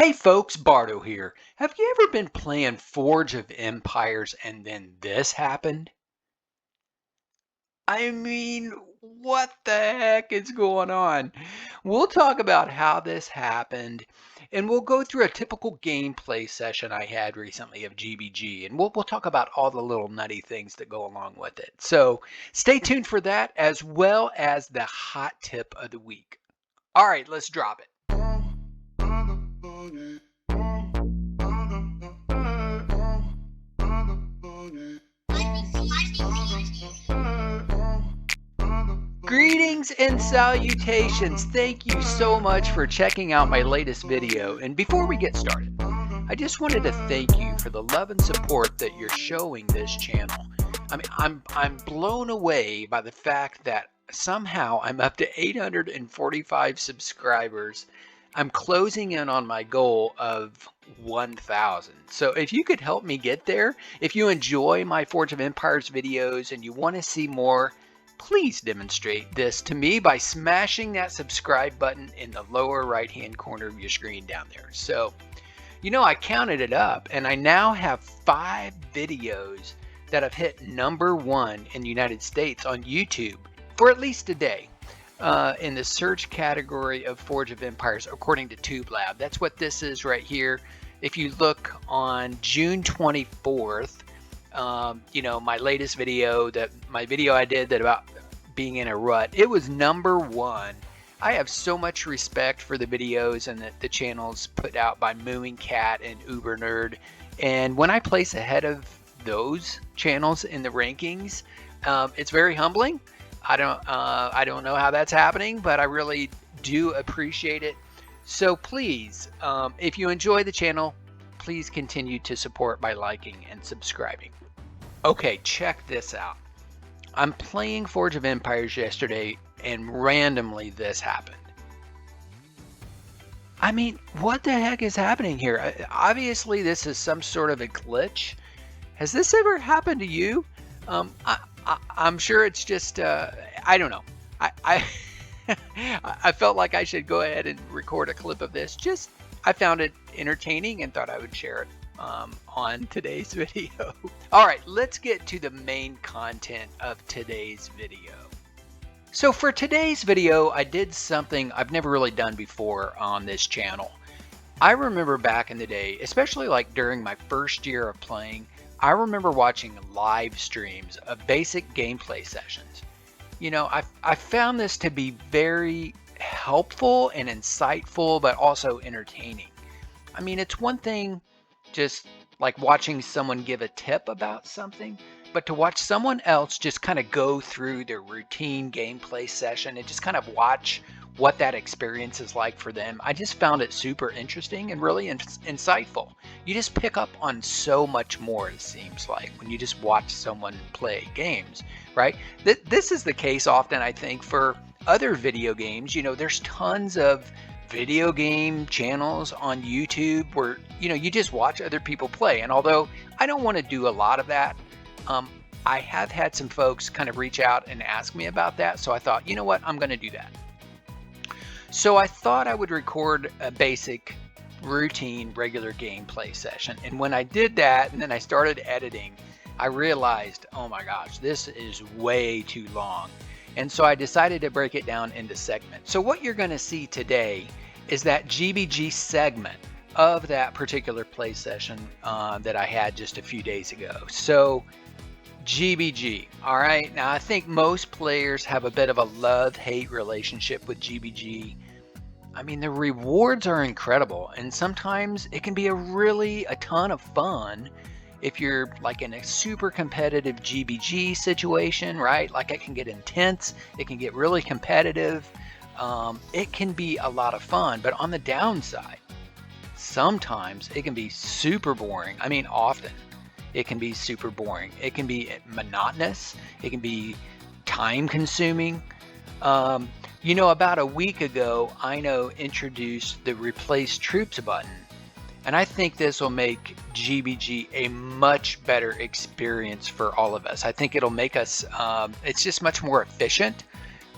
Hey folks, Bardo here. Have you ever been playing Forge of Empires and then this happened? I mean, what the heck is going on? We'll talk about how this happened and we'll go through a typical gameplay session I had recently of GbG and we'll talk about all the little nutty things that go along with it. So stay tuned for that as well as the hot tip of the week. All right, let's drop it. Greetings and salutations. Thank you so much for checking out my latest video. And before we get started, I just wanted to thank you for the love and support that you're showing this channel. I mean, I'm blown away by the fact that somehow I'm up to 845 subscribers. I'm closing in on my goal of 1,000. So if you could help me get there, if you enjoy my Forge of Empires videos and you want to see more, please demonstrate this to me by smashing that subscribe button in the lower right hand corner of your screen down there. So, you know, I counted it up and I now have 5 videos that have hit #1 in the United States on YouTube for at least a day in the search category of Forge of Empires according to TubeLab. That's what this is right here. If you look on June 24th, you know, my latest video, my video I did that about being in a rut, it was #1. I have so much respect for the videos and the channels put out by Mooing Cat and Uber Nerd. And when I place ahead of those channels in the rankings, it's very humbling. I don't know how that's happening, but I really do appreciate it. So please, if you enjoy the channel, please continue to support by liking and subscribing. Okay, check this out. I'm playing Forge of Empires yesterday and randomly this happened. I mean, what the heck is happening here? Obviously this is some sort of a glitch. Has this ever happened to you? I'm sure it's just, I don't know. I felt like I should go ahead and record a clip of this. I found it entertaining and thought I would share it on today's video. All right, let's get to the main content of today's video. So for today's video, I did something I've never really done before on this channel. I remember back in the day, especially like during my first year of playing, I remember watching live streams of basic gameplay sessions. You know, I found this to be very helpful and insightful, but also entertaining. I mean, it's one thing just like watching someone give a tip about something, but to watch someone else just kind of go through their routine gameplay session and just kind of watch what that experience is like for them, I just found it super interesting and really insightful. You just pick up on so much more, it seems like, when you just watch someone play games, right? This is the case often, I think, for other video games. You know, there's tons of video game channels on YouTube where, you know, you just watch other people play. And although I don't want to do a lot of that, I have had some folks kind of reach out and ask me about that. So I thought, you know what, I'm going to do that. So I thought I would record a basic routine regular gameplay session. And when I did that and then I started editing, I realized, oh my gosh, this is way too long. And so I decided to break it down into segments. So what you're going to see today is that GbG segment of that particular play session that I had just a few days ago. So GbG, all right. Now I think most players have a bit of a love-hate relationship with GbG. I mean, the rewards are incredible, and sometimes it can be a ton of fun if you're like in a super competitive GbG situation, right? Like it can get intense, it can get really competitive. It can be a lot of fun, but on the downside, sometimes it can be super boring. I mean, often it can be super boring. It can be monotonous. It can be time consuming. You know, about a week ago, Ino introduced the replace troops button. And I think this will make GbG a much better experience for all of us. I think it'll make us, it's just much more efficient.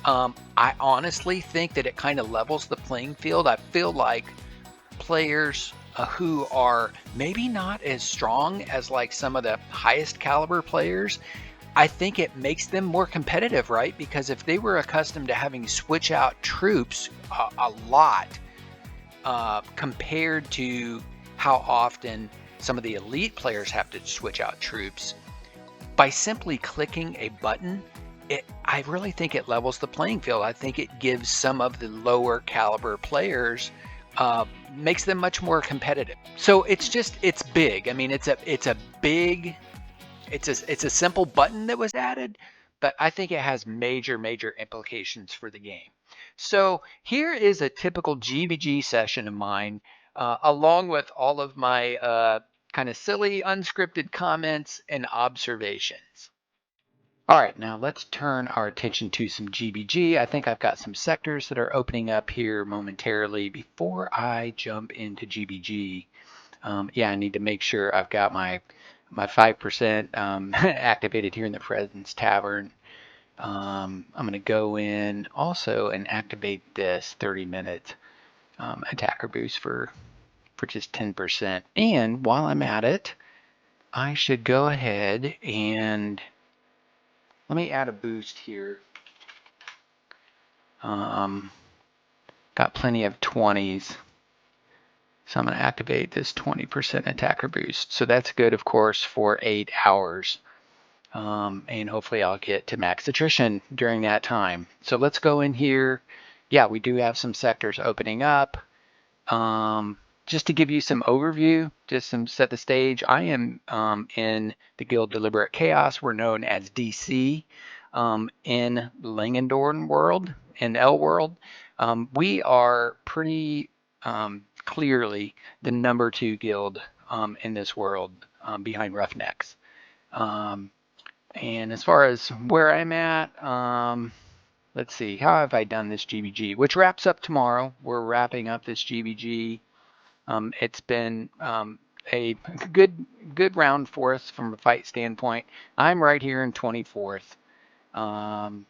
I honestly think that it kind of levels the playing field. I feel like players who are maybe not as strong as like some of the highest caliber players, I think it makes them more competitive, right? Because if they were accustomed to having switch out troops a lot compared to how often some of the elite players have to switch out troops, by simply clicking a button, I really think it levels the playing field. I think it gives some of the lower caliber players, makes them much more competitive. So it's big. I mean, it's a big, it's a simple button that was added, but I think it has major implications for the game. So here is a typical GbG session of mine, along with all of my kind of silly unscripted comments and observations. All right, now let's turn our attention to some GbG. I think I've got some sectors that are opening up here momentarily. Before I jump into GbG, yeah, I need to make sure I've got my 5% activated here in the Presence Tavern. I'm going to go in also and activate this 30-minute attacker boost for just 10%. And while I'm at it, I should go ahead and let me add a boost here. Got plenty of 20s. So I'm going to activate this 20% attacker boost. So that's good, of course, for 8 hours. And hopefully I'll get to max attrition during that time. So let's go in here. Yeah, we do have some sectors opening up. Just to give you some overview, just some set the stage, I am in the Guild Deliberate Chaos. We're known as DC in Langendorn world, in L world. We are pretty clearly the number 2 guild in this world, behind Roughnecks. And as far as where I'm at, let's see, how have I done this GbG, which wraps up tomorrow. We're wrapping up this GbG. It's been a good round for us from a fight standpoint. I'm right here in 24th.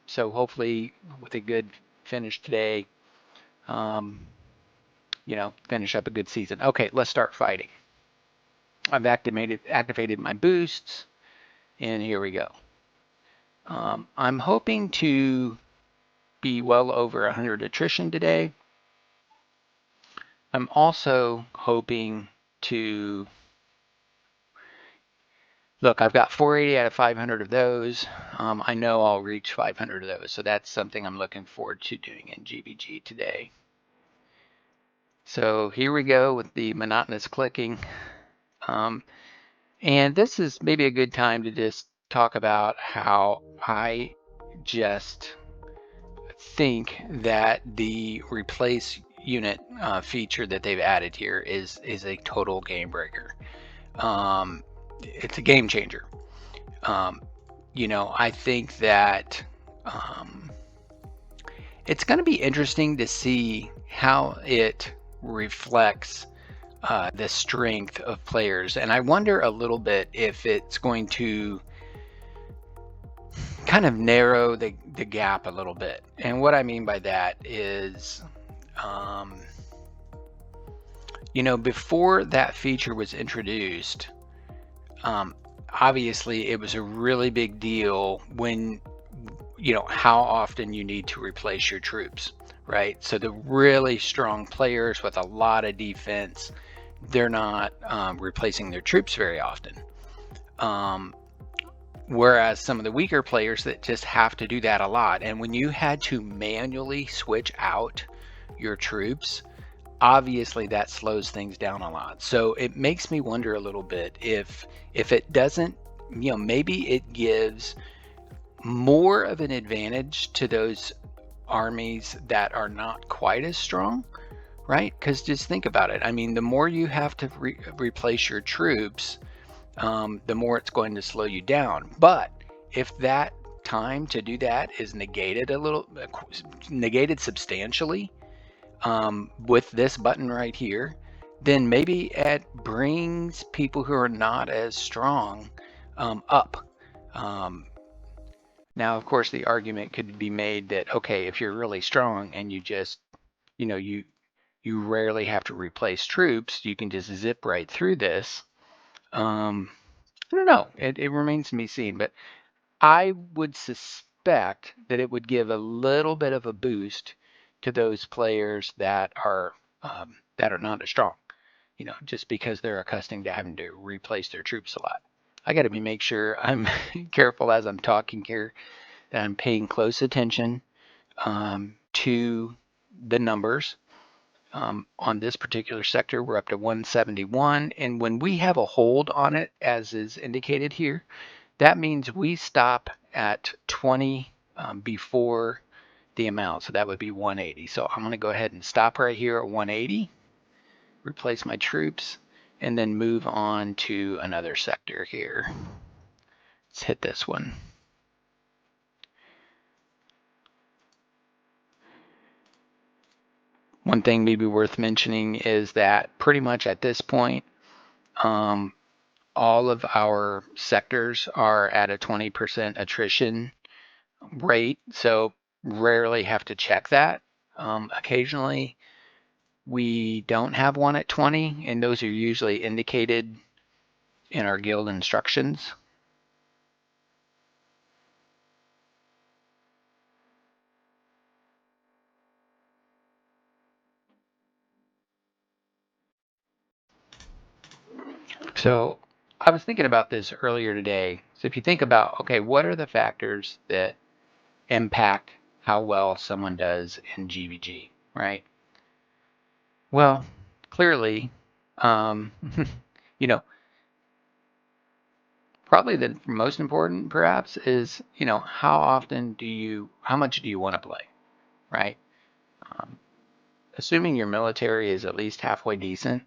So hopefully with a good finish today, finish up a good season. Okay, let's start fighting. I've activated my boosts, and here we go. I'm hoping to be well over 100 attrition today. I'm also hoping to look, I've got 480 out of 500 of those. I know I'll reach 500 of those, so that's something I'm looking forward to doing in GbG today. So here we go with the monotonous clicking. And this is maybe a good time to just talk about how I just think that the replace unit feature that they've added here is a total game breaker. It's a game changer. I think that it's going to be interesting to see how it reflects the strength of players. And I wonder a little bit if it's going to kind of narrow the gap a little bit. And what I mean by that is, before that feature was introduced, obviously it was a really big deal when, how often you need to replace your troops, right? So the really strong players with a lot of defense, they're not replacing their troops very often. Whereas some of the weaker players that just have to do that a lot. And when you had to manually switch out your troops, obviously that slows things down a lot. So it makes me wonder a little bit if it doesn't, maybe it gives more of an advantage to those armies that are not quite as strong, right? Because just think about it. I mean, the more you have to replace your troops, the more it's going to slow you down. But if that time to do that is negated substantially with this button right here, then maybe it brings people who are not as strong up. Now, of course, the argument could be made that, okay, if you're really strong and you just, you You rarely have to replace troops. You can just zip right through this. I don't know. It remains to be seen, but I would suspect that it would give a little bit of a boost to those players that are not as strong. Just because they're accustomed to having to replace their troops a lot. I got to make sure I'm careful as I'm talking here, that I'm paying close attention to the numbers. On this particular sector, we're up to 171, and when we have a hold on it, as is indicated here, that means we stop at 20 before the amount, so that would be 180. So I'm going to go ahead and stop right here at 180, replace my troops, and then move on to another sector here. Let's hit this one. One thing maybe worth mentioning is that pretty much at this point, all of our sectors are at a 20% attrition rate, so rarely have to check that. Occasionally, we don't have one at 20, and those are usually indicated in our guild instructions. So I was thinking about this earlier today. So if you think about, okay, what are the factors that impact how well someone does in GbG, right? Well, clearly, um, you know, probably the most important perhaps is, how much do you want to play, right? Um, Assuming your military is at least halfway decent,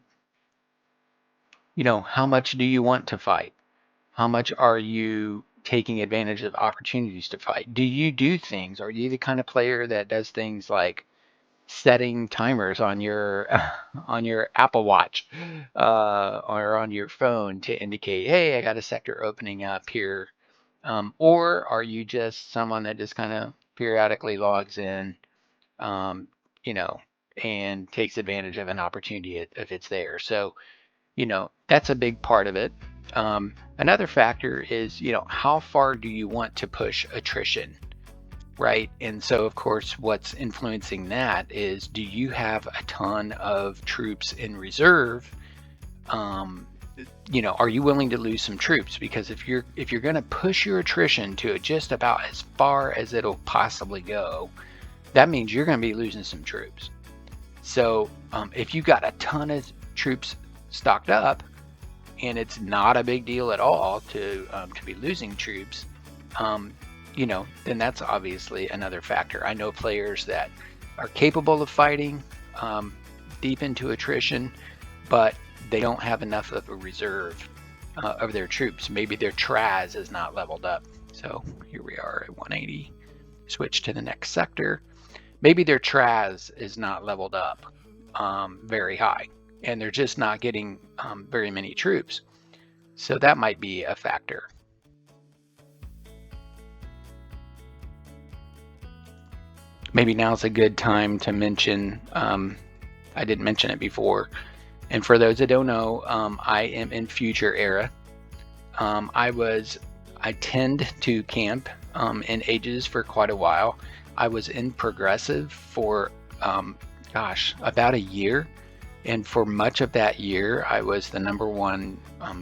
how much do you want to fight? How much are you taking advantage of opportunities to fight? Do you do things? Are you the kind of player that does things like setting timers on your on your Apple Watch or on your phone to indicate, hey, I got a sector opening up here? Or are you just someone that just kind of periodically logs in, um, you know, and takes advantage of an opportunity if it's there? So, that's a big part of it. Another factor is, how far do you want to push attrition, right? And so, of course, what's influencing that is, do you have a ton of troops in reserve? Um, are you willing to lose some troops? Because if you're going to push your attrition to just about as far as it'll possibly go, that means you're going to be losing some troops. So if you've got a ton of troops stocked up, and it's not a big deal at all to be losing troops, then that's obviously another factor. I know players that are capable of fighting deep into attrition, but they don't have enough of a reserve of their troops. Maybe their Traz is not leveled up. So here we are at 180. Switch to the next sector. Maybe their Traz is not leveled up very high, and they're just not getting very many troops. So that might be a factor. Maybe now's a good time to mention, I didn't mention it before, and for those that don't know, I am in future era. I tend to camp in ages for quite a while. I was in progressive for, about a year. And for much of that year, I was the number one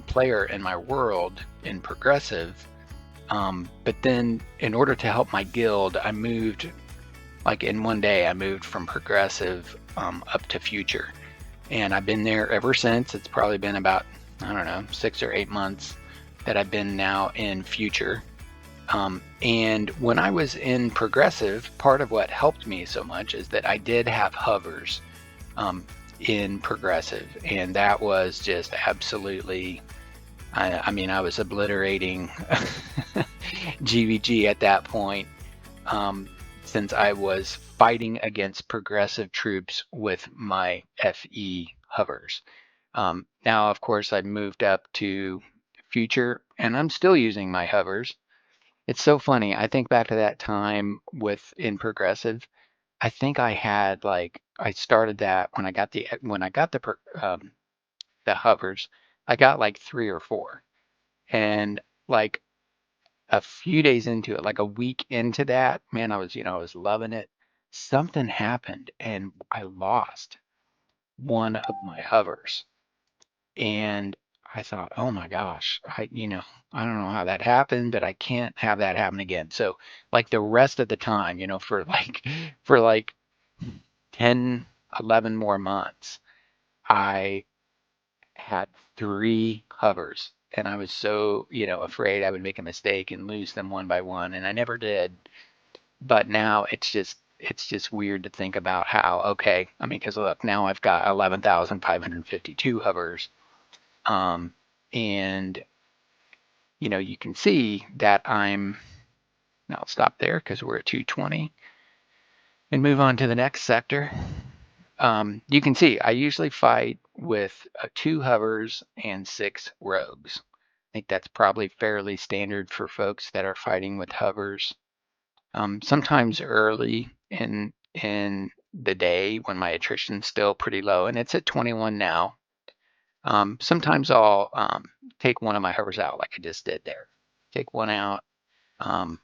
player in my world in progressive. But then in order to help my guild, I moved, like in one day, I moved from progressive up to future. And I've been there ever since. It's probably been about, 6 or 8 months that I've been now in future. And when I was in progressive, part of what helped me so much is that I did have hovers in progressive, and that was just absolutely, I was obliterating GbG at that point, since I was fighting against progressive troops with my FE hovers. Now, of course, I moved up to future, and I'm still using my hovers. It's so funny. I think back to that time in progressive. I think I had like I started that when I got the hovers, I got like 3 or 4, and like a few days into it, like a week into that, man, I was loving it. Something happened and I lost one of my hovers. And I thought, oh my gosh, I don't know how that happened, but I can't have that happen again. So like the rest of the time, for like for like 10, 11 more months, I had 3 hovers. And I was so, afraid I would make a mistake and lose them one by one, and I never did. But now it's just weird to think about how, okay, I mean, because look, now I've got 11,552 hovers, um, and you can see that now I'll stop there because we're at 220 and move on to the next sector. You can see I usually fight with 2 hovers and 6 rogues. I think that's probably fairly standard for folks that are fighting with hovers. Sometimes early in the day when my attrition's still pretty low, and it's at 21 now. Sometimes I'll take one of my hovers out like I just did there. Take one out, um,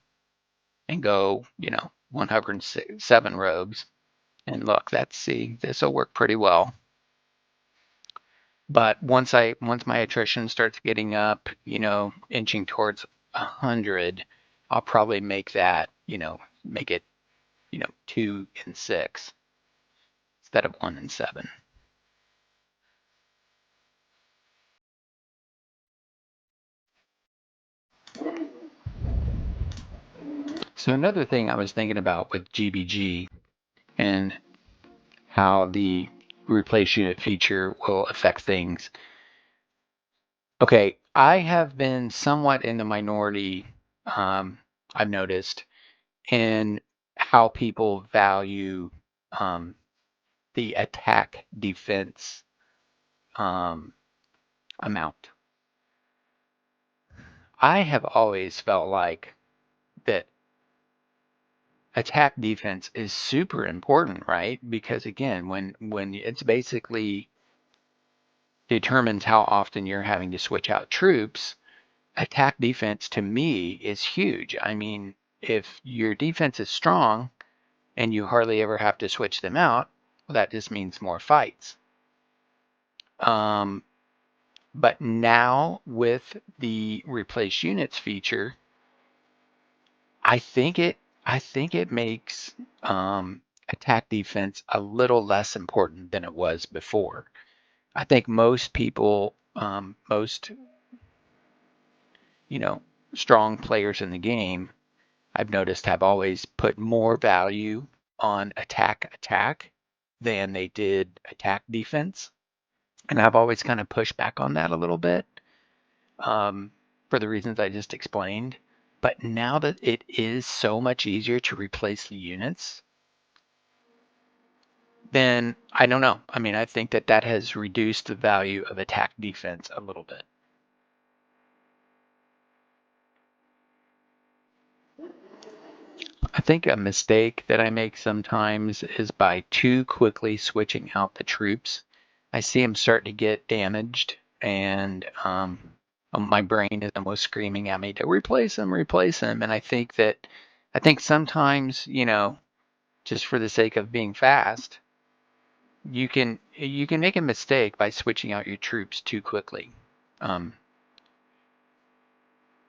and go, 107 rogues. And look, see, this will work pretty well. But once my attrition starts getting up, inching towards 100, I'll probably make it, 2 and 6 instead of 1 and 7. So another thing I was thinking about with GbG and how the replace unit feature will affect things. Okay, I have been somewhat in the minority, I've noticed, in how people value um, the attack defense um, amount. I have always felt like that attack defense is super important, right? Because again, when it's basically determines how often you're having to switch out troops, attack defense to me is huge. I mean, if your defense is strong and you hardly ever have to switch them out, well, that just means more fights. Um, but now with the replace units feature, I think it I think it makes attack defense a little less important than it was before. I think most people, most you know, strong players in the game, I've noticed have always put more value on attack than they did attack defense. And I've always kind of pushed back on that a little bit, um, for the reasons I just explained. But now that it is so much easier to replace the units, then I don't know. I mean, I think that has reduced the value of attack defense a little bit. I think a mistake that I make sometimes is by too quickly switching out the troops. I see them start to get damaged, and my brain is almost screaming at me to replace them. And I think sometimes, just for the sake of being fast, you can make a mistake by switching out your troops too quickly. Um,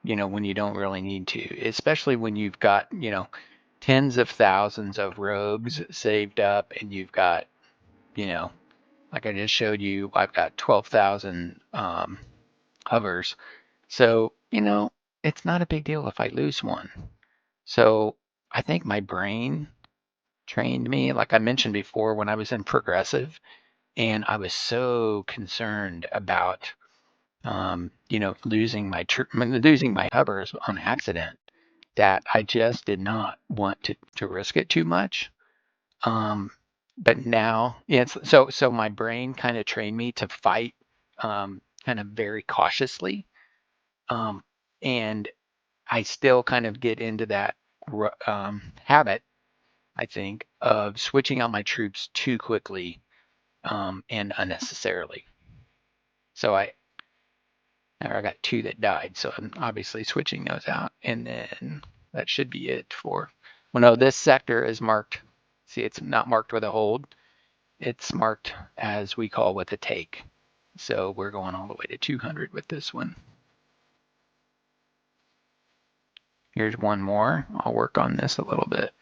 when you don't really need to, especially when you've got, tens of thousands of rogues saved up, and you've got, you know, like I just showed you, I've got 12,000 hovers. So, it's not a big deal if I lose one. So I think my brain trained me, like I mentioned before, when I was in progressive, and I was so concerned about, losing my hovers on accident, that I just did not want to risk it too much. Um, but now, yeah, so my brain kind of trained me to fight, kind of very cautiously, um, and I still kind of get into that habit. I think, of switching out my troops too quickly and unnecessarily. So I got 2 that died, so I'm obviously switching those out. And then that should be it for, well, no, this sector is marked. See, it's not marked with a hold. It's marked as we call with a take. So we're going all the way to 200 with this one. Here's one more. I'll work on this a little bit.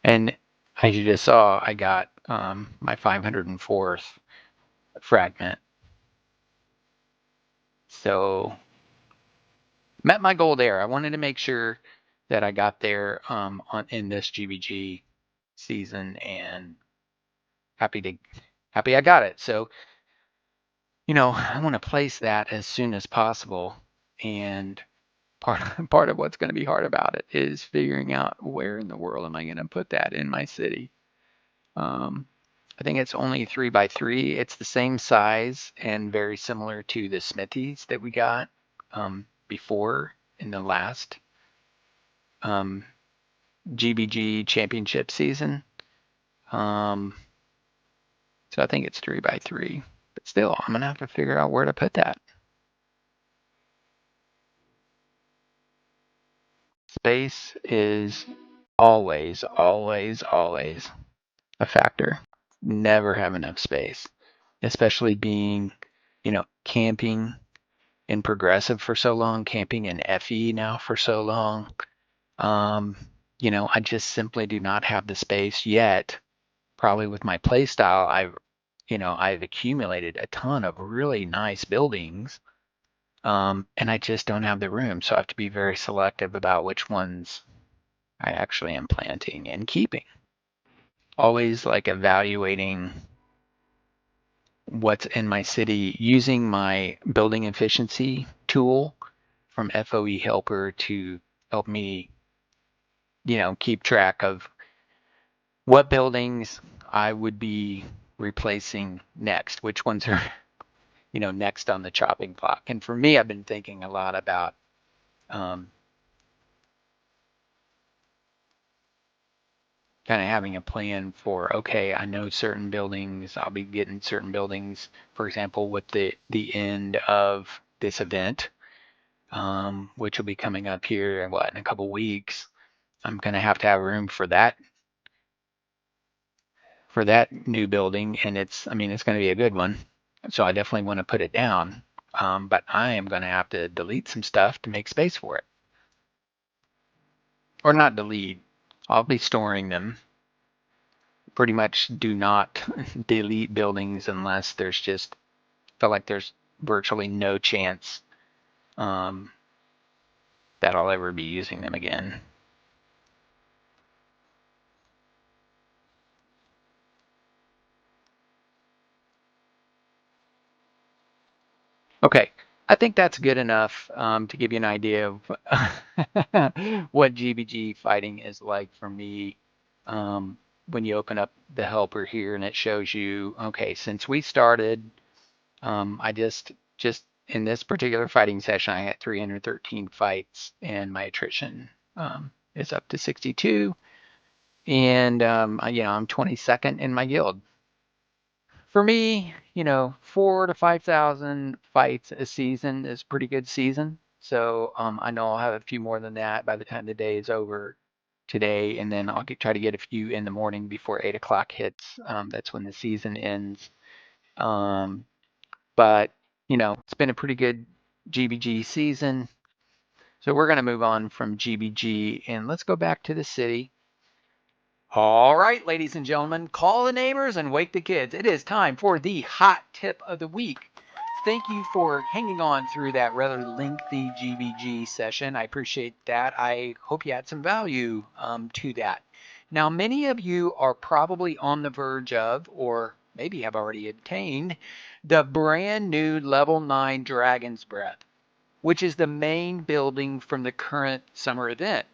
And as you just saw, I got my 504th fragment. So met my goal there. I wanted to make sure that I got there in this GbG season, and happy I got it. So I want to place that as soon as possible, and part of what's going to be hard about it is figuring out where in the world am I going to put that in my city. I think it's only 3x3. It's the same size and very similar to the smithies that we got before in the last GbG championship season. So I think it's 3x3. But still, I'm going to have to figure out where to put that. Space is always, always, always a factor. Never have enough space, especially being, camping in progressive for so long, camping in FE now for so long. I just simply do not have the space yet. Probably with my play style, I've accumulated a ton of really nice buildings, and I just don't have the room. So I have to be very selective about which ones I actually am planting and keeping. Always like evaluating what's in my city using my building efficiency tool from FoE Helper to help me, keep track of what buildings I would be replacing next, which ones are, next on the chopping block. And for me, I've been thinking a lot about kind of having a plan for, okay, I know certain buildings, I'll be getting certain buildings, for example, with the end of this event, which will be coming up here in a couple weeks. I'm going to have room for that new building, and it's going to be a good one. So I definitely want to put it down. But I am going to have to delete some stuff to make space for it. Or not delete. I'll be storing them. Pretty much do not delete buildings unless feel like there's virtually no chance that I'll ever be using them again. Okay, I think that's good enough to give you an idea of what GbG fighting is like for me. When you open up the helper here and it shows you, okay, since we started, I just in this particular fighting session, I had 313 fights, and my attrition is up to 62, and I'm 22nd in my guild. For me, 4 to 5,000 fights a season is a pretty good season. So I know I'll have a few more than that by the time the day is over today, and then I'll try to get a few in the morning before 8 o'clock hits. That's when the season ends. But it's been a pretty good GbG season. So we're going to move on from GbG, and let's go back to the city. All right, ladies and gentlemen, call the neighbors and wake the kids. It is time for the hot tip of the week. Thank you for hanging on through that rather lengthy GbG session. I appreciate that. I hope you had some value to that. Now, many of you are probably on the verge of, or maybe have already obtained, the brand new level 9 Dragon's Breath, which is the main building from the current summer event,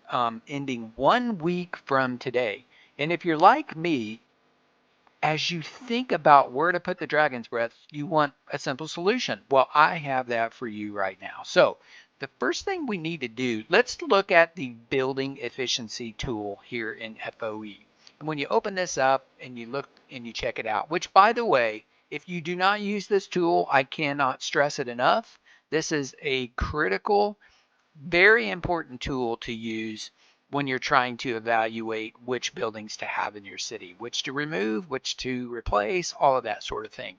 ending 1 week from today. And if you're like me, as you think about where to put the Dragon's Breath, you want a simple solution. Well, I have that for you right now. So the first thing we need to do, let's look at the building efficiency tool here in FoE. And when you open this up and you look and you check it out, which by the way, if you do not use this tool, I cannot stress it enough. This is a critical, very important tool to use when you're trying to evaluate which buildings to have in your city, which to remove, which to replace, all of that sort of thing.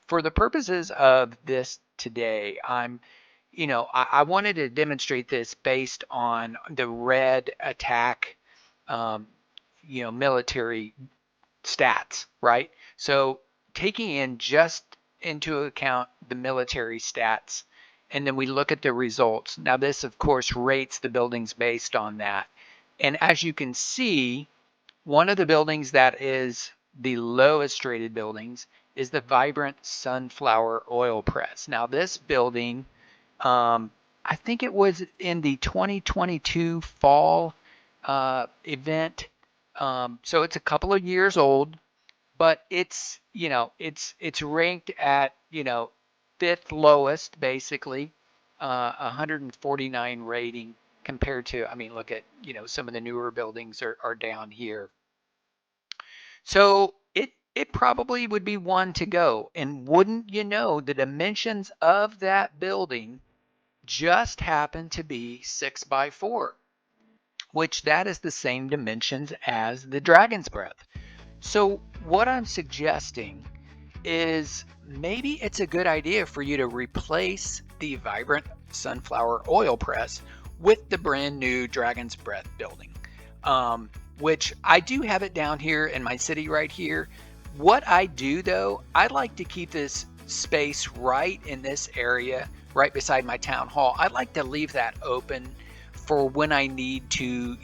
For the purposes of this today, I wanted to demonstrate this based on the red attack, um, military stats, right? So taking in just into account the military stats, and then we look at the results. Now this, of course, rates the buildings based on that. And as you can see, one of the buildings that is the lowest rated buildings is the Vibrant Sunflower Oil Press. Now this building, I think it was in the 2022 fall event. So it's a couple of years old, but it's ranked at, fifth lowest, basically, 149 rating compared to, I mean, look at, some of the newer buildings are down here. So it probably would be one to go. And wouldn't you know, the dimensions of that building just happen to be 6x4, which that is the same dimensions as the Dragon's Breath. So what I'm suggesting is maybe it's a good idea for you to replace the Vibrant Sunflower Oil Press with the brand new Dragon's Breath building, which I do have it down here in my city right here. What I do though, I like to keep this space right in this area, right beside my town hall. I like to leave that open for when I need to,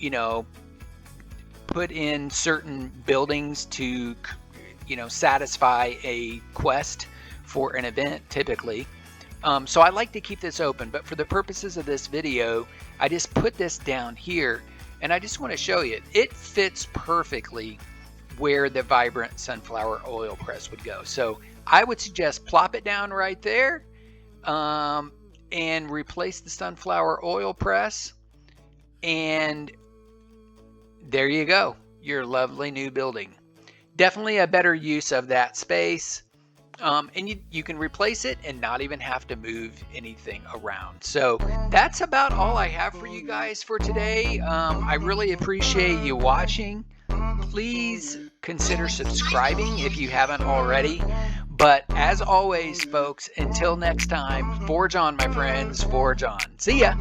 put in certain buildings to, satisfy a quest for an event typically. So I like to keep this open, but for the purposes of this video, I just put this down here and I just want to show you, it fits perfectly where the Vibrant Sunflower Oil Press would go. So I would suggest plop it down right there, and replace the sunflower oil press, and there you go, your lovely new building. Definitely a better use of that space, and you can replace it and not even have to move anything around. So that's about all I have for you guys for today. I really appreciate you watching. Please consider subscribing if you haven't already. But as always, folks, until next time, forge on, my friends, forge on. See ya.